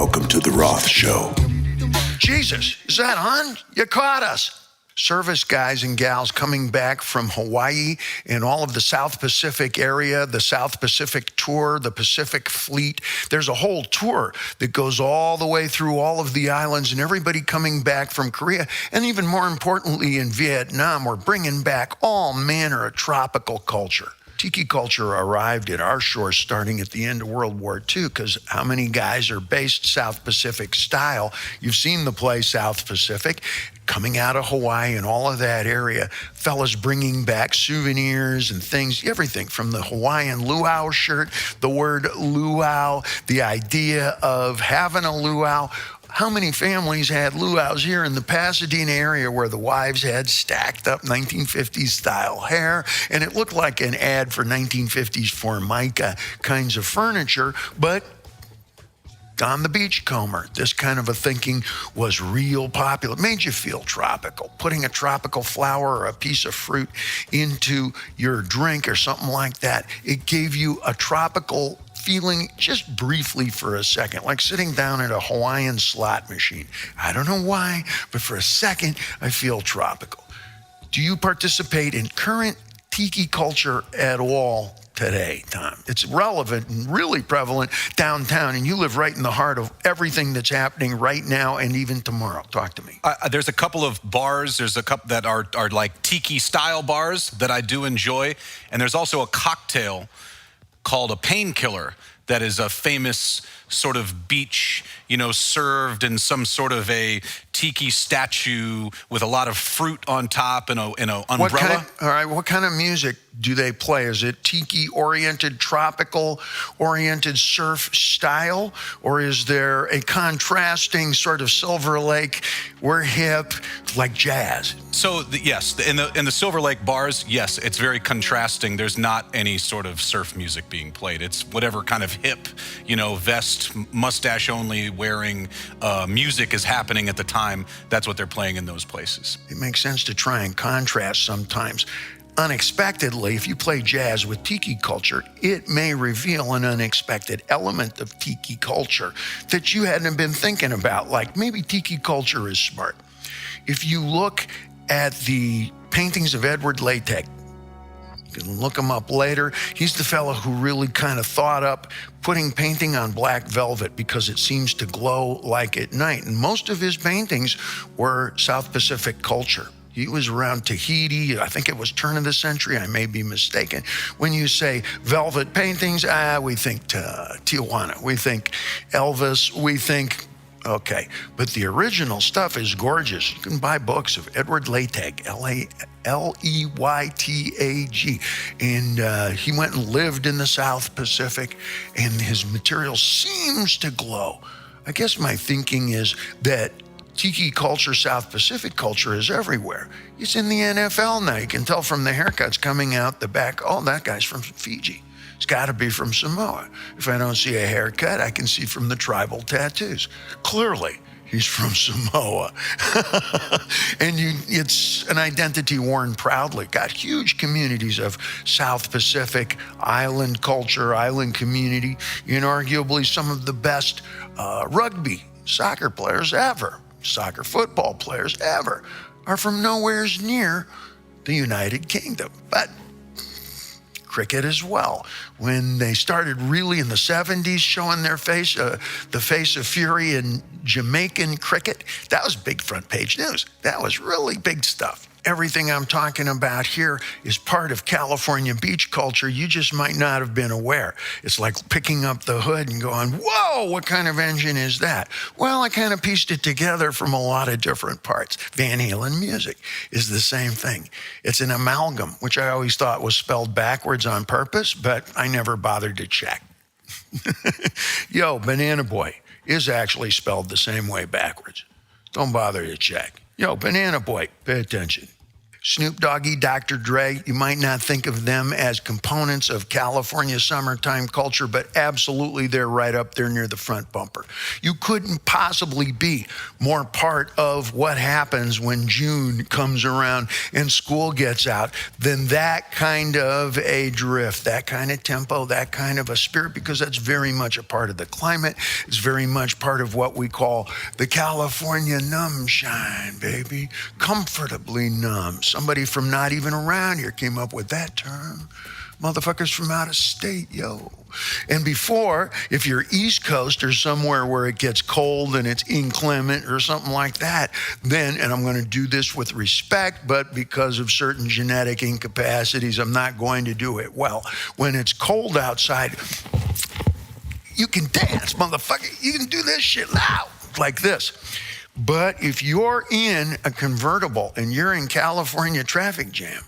Welcome to the Roth Show. Jesus, is that on? You caught us. Service guys and gals coming back from Hawaii and all of the South Pacific area, the South Pacific Tour, the Pacific Fleet. There's a whole tour that goes all the way through all of the islands, and everybody coming back from Korea, and even more importantly in Vietnam, we're bringing back all manner of tropical culture. Tiki culture arrived at our shores starting at the end of World War II, because how many guys are based South Pacific style? You've seen the play South Pacific, coming out of Hawaii and all of that area. Fellas bringing back souvenirs and things, everything from the Hawaiian luau shirt, the word luau, the idea of having a luau. How many families had luau's here in the Pasadena area where the wives had stacked up 1950s style hair, and it looked like an ad for 1950s Formica kinds of furniture, but on the beachcomber, this kind of a thinking was real popular. It made you feel tropical. Putting a tropical flower or a piece of fruit into your drink or something like that, it gave you a tropical feeling just briefly for a second, like sitting down at a Hawaiian slot machine. I don't know why, but for a second, I feel tropical. Do you participate in current tiki culture at all today, Tom? It's relevant and really prevalent downtown, and you live right in the heart of everything that's happening right now and even tomorrow. Talk to me. There's a couple of bars. There's a couple that are like tiki-style bars that I do enjoy, and there's also a cocktail called a painkiller that is a famous sort of beach, served in some sort of a tiki statue with a lot of fruit on top and an umbrella. What kind of music do they play? Is it tiki-oriented, tropical-oriented surf style? Or is there a contrasting sort of Silver Lake, we're hip, like jazz? So, yes, in the Silver Lake bars, yes, it's very contrasting. There's not any sort of surf music being played. It's whatever kind of hip, vest, mustache-only wearing music is happening at the time. That's what they're playing in those places. It makes sense to try and contrast sometimes. Unexpectedly, if you play jazz with tiki culture, it may reveal an unexpected element of tiki culture that you hadn't been thinking about, like maybe tiki culture is smart. If you look at the paintings of Edward Latec, you can look him up later. He's the fellow who really kind of thought up putting painting on black velvet because it seems to glow like at night. And most of his paintings were South Pacific culture. He was around Tahiti. I think it was turn of the century. I may be mistaken. When you say velvet paintings, we think Tijuana. We think Elvis. We think, okay. But the original stuff is gorgeous. You can buy books of Edward Latec, Leytag. And he went and lived in the South Pacific, and his material seems to glow. I guess my thinking is that tiki culture, South Pacific culture is everywhere. It's in the NFL now. You can tell from the haircuts coming out the back, oh, that guy's from Fiji. It's got to be from Samoa. If I don't see a haircut, I can see from the tribal tattoos. Clearly, he's from Samoa. And it's an identity worn proudly. Got huge communities of South Pacific island culture, island community. Inarguably some of the best rugby, soccer players ever. Soccer football players ever are from nowheres near the United Kingdom. But cricket as well. When they started really in the 70s showing their face, the face of fury in Jamaican cricket, that was big front page news. That was really big stuff. Everything I'm talking about here is part of California beach culture. You just might not have been aware. It's like picking up the hood and going, whoa, what kind of engine is that? Well, I kind of pieced it together from a lot of different parts. Van Halen music is the same thing. It's an amalgam, which I always thought was spelled backwards on purpose, but I never bothered to check. Yo, Banana Boy is actually spelled the same way backwards. Don't bother to check. Yo, Banana Boy, pay attention. Snoop Doggy, Dr. Dre, you might not think of them as components of California summertime culture, but absolutely they're right up there near the front bumper. You couldn't possibly be more part of what happens when June comes around and school gets out than that kind of a drift, that kind of tempo, that kind of a spirit, because that's very much a part of the climate. It's very much part of what we call the California numbshine, baby. Comfortably numb. Somebody from not even around here came up with that term. Motherfuckers from out of state, yo. And before, if you're East Coast or somewhere where it gets cold and it's inclement or something like that, then, and I'm going to do this with respect, but because of certain genetic incapacities, I'm not going to do it well. When it's cold outside, you can dance, motherfucker. You can do this shit loud, like this. But if you're in a convertible and you're in California traffic jam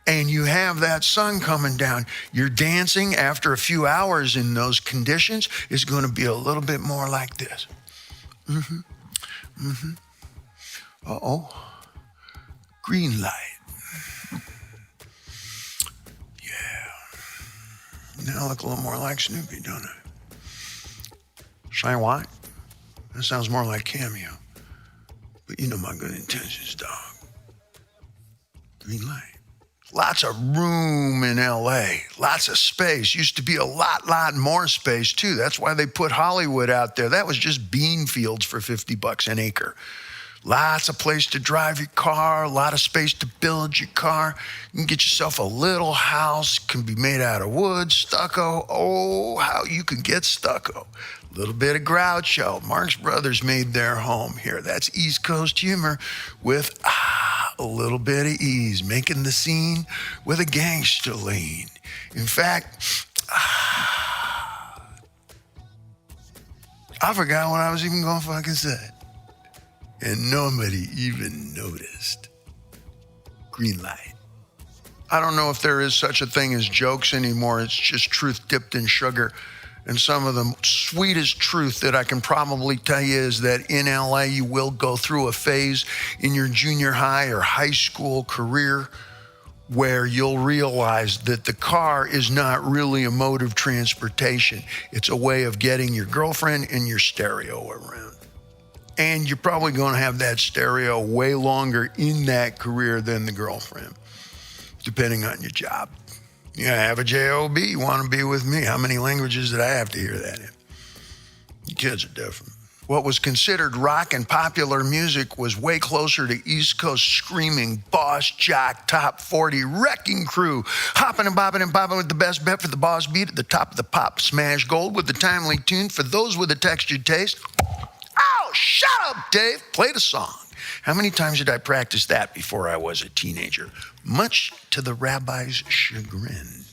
and you have that sun coming down, your dancing after a few hours in those conditions is going to be a little bit more like this. Uh-oh. Green light. Yeah. Now I look a little more like Snoopy, don't I? Say what? That sounds more like Cameo. But you know my good intentions, dog. Green light. Lots of room in LA. Lots of space. Used to be a lot more space too. That's why they put Hollywood out there. That was just bean fields for $50 an acre. Lots of place to drive your car, a lot of space to build your car. You can get yourself a little house, can be made out of wood, stucco. Oh, how you can get stucco. A little bit of Groucho. Marx Brothers made their home here. That's East Coast humor with a little bit of ease, making the scene with a gangster lean. In fact, I forgot what I was even going to fucking say. And nobody even noticed. Green light. I don't know if there is such a thing as jokes anymore. It's just truth dipped in sugar. And some of the sweetest truth that I can probably tell you is that in LA, you will go through a phase in your junior high or high school career where you'll realize that the car is not really a mode of transportation. It's a way of getting your girlfriend and your stereo around. And you're probably going to have that stereo way longer in that career than the girlfriend, depending on your job. You have a job, you want to be with me. How many languages did I have to hear that in? You kids are different. What was considered rock and popular music was way closer to East Coast screaming, boss, jock, top 40, wrecking crew, hopping and bopping with the best bet for the boss beat at the top of the pop, smash gold with the timely tune for those with a textured taste. Oh, shut up, Dave. Play the song. How many times did I practice that before I was a teenager? Much to the rabbi's chagrin.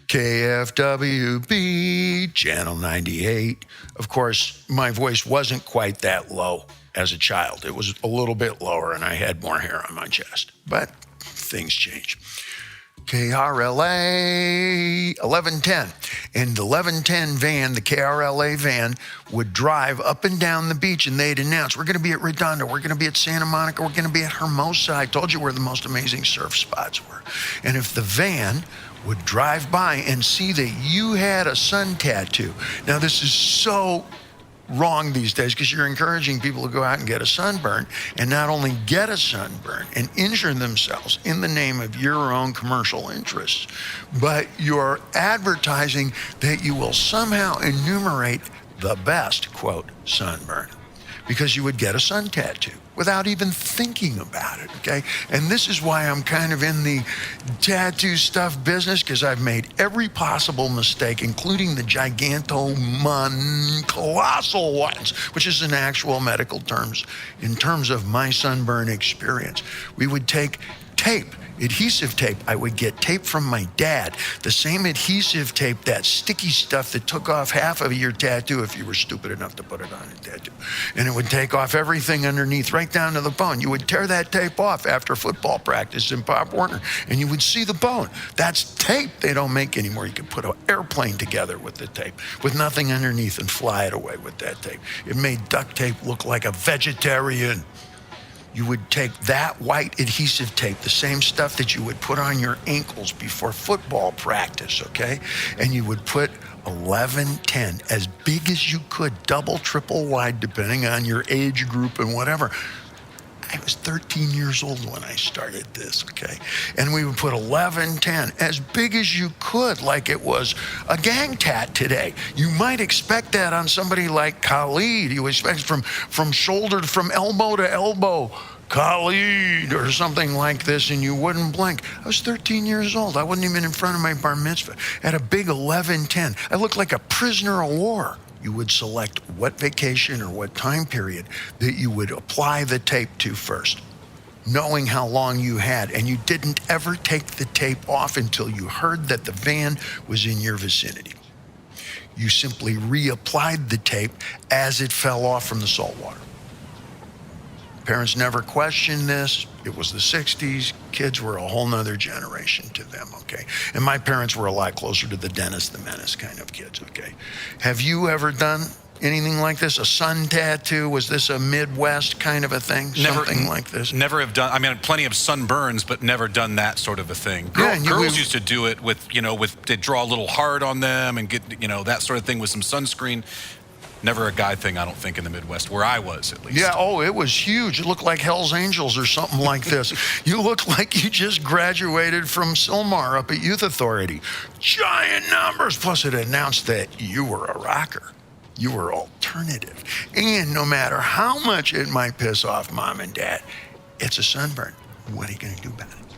KFWB, Channel 98. Of course, my voice wasn't quite that low as a child. It was a little bit lower and I had more hair on my chest. But things change. KRLA 1110. And the 1110 van, the KRLA van, would drive up and down the beach and they'd announce, we're going to be at Redondo, we're going to be at Santa Monica, we're going to be at Hermosa. I told you where the most amazing surf spots were. And if the van would drive by and see that you had a sun tattoo. Now, this is so wrong these days because you're encouraging people to go out and get a sunburn and not only get a sunburn and injure themselves in the name of your own commercial interests, but you're advertising that you will somehow enumerate the best, quote, sunburn, because you would get a sun tattoo without even thinking about it, okay? And this is why I'm kind of in the tattoo stuff business, because I've made every possible mistake, including the colossal ones, which is in actual medical terms, in terms of my sunburn experience. We would take tape, adhesive tape. I would get tape from my dad, the same adhesive tape, that sticky stuff that took off half of your tattoo if you were stupid enough to put it on a tattoo. And it would take off everything underneath, right down to the bone. You would tear that tape off after football practice in Pop Warner, and you would see the bone. That's tape they don't make anymore. You could put an airplane together with the tape, with nothing underneath, and fly it away with that tape. It made duct tape look like a vegetarian. You would take that white adhesive tape, the same stuff that you would put on your ankles before football practice, okay? And you would put 1110, as big as you could, double, triple wide, depending on your age group and whatever. I was 13 years old when I started this, okay? And we would put 1110, as big as you could, like it was a gang tat today. You might expect that on somebody like Khalid. You expect from shoulder, from elbow to elbow, Khalid, or something like this, and you wouldn't blink. I was 13 years old. I wasn't even in front of my bar mitzvah. I had a big 1110. I looked like a prisoner of war. You would select what vacation or what time period that you would apply the tape to first, knowing how long you had. And you didn't ever take the tape off until you heard that the van was in your vicinity. You simply reapplied the tape as it fell off from the saltwater. Parents never questioned this. It was the 60s. Kids were a whole nother generation to them, okay? And my parents were a lot closer to the Dennis the Menace kind of kids, okay? Have you ever done anything like this? A sun tattoo? Was this a Midwest kind of a thing? Never, Something like this? Never have done. I mean, plenty of sunburns, but never done that sort of a thing. Yeah, and Girls used to do it with, they draw a little heart on them and get, that sort of thing with some sunscreen. Never a guy thing, I don't think, in the Midwest, where I was, at least. Yeah, it was huge. It looked like Hell's Angels or something like this. You looked like you just graduated from Silmar up at Youth Authority. Giant numbers. Plus, it announced that you were a rocker. You were alternative. And no matter how much it might piss off mom and dad, it's a sunburn. What are you going to do about it?